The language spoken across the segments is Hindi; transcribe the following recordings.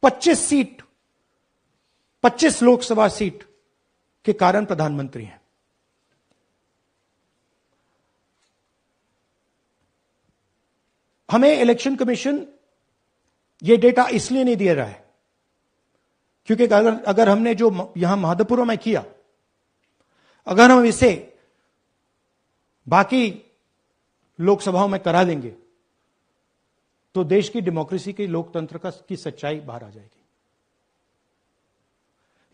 25 लोकसभा सीट के कारण प्रधानमंत्री हैं। हमें इलेक्शन कमीशन यह डेटा इसलिए नहीं दे रहा है क्योंकि अगर हमने जो यहां महादपुर में किया, अगर हम इसे बाकी लोकसभाओं में करा देंगे तो देश की डेमोक्रेसी की, लोकतंत्र की सच्चाई बाहर आ जाएगी।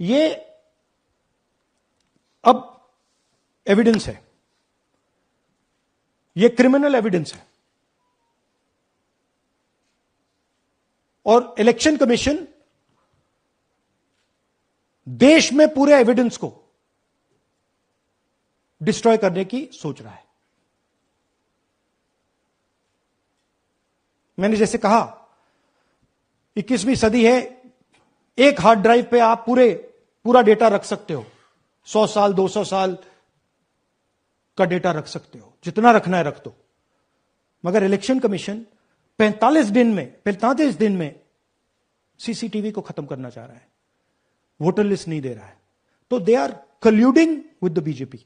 ये अब एविडेंस है, ये क्रिमिनल एविडेंस है और इलेक्शन कमीशन देश में पूरे एविडेंस को डिस्ट्रॉय करने की सोच रहा है। मैंने जैसे कहा 21वीं सदी है, एक हार्ड ड्राइव पे आप पूरा डेटा रख सकते हो, 100 साल 200 साल का डेटा रख सकते हो, जितना रखना है रख दो। मगर इलेक्शन कमीशन 45 दिन में सीसीटीवी को खत्म करना चाह रहा है, वोटर लिस्ट नहीं दे रहा है। तो they are colluding with the BJP,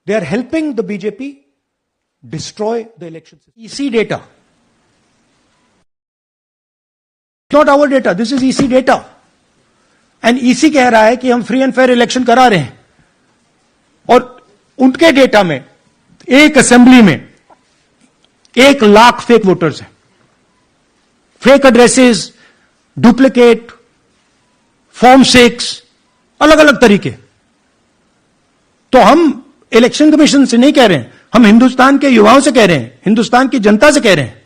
they are helping the BJP destroy the election. EC data, not our data, this is EC data. And EC कह रहा है कि हम फ्री एंड फेयर इलेक्शन करा रहे हैं और उनके डेटा में एक असेंबली में 1 लाख फेक वोटर्स हैं, फेक एड्रेसेस, डुप्लीकेट, फॉर्म 6, अलग अलग तरीके। तो हम इलेक्शन कमीशन से नहीं कह रहे हैं, हम हिंदुस्तान के युवाओं से कह रहे हैं, हिंदुस्तान की जनता से कह रहे हैं,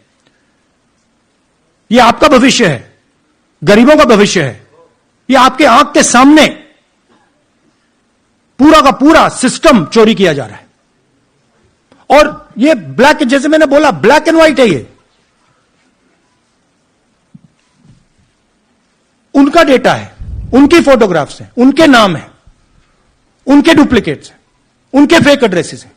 यह आपका भविष्य है, गरीबों का भविष्य है, यह आपके आंख के सामने पूरा का पूरा सिस्टम चोरी किया जा रहा है। और यह ब्लैक, जैसे मैंने बोला, ब्लैक एंड व्हाइट है, ये उनका डेटा है, उनकी फोटोग्राफ्स हैं, उनके नाम हैं, उनके डुप्लीकेट्स हैं, उनके फेक एड्रेसेस हैं।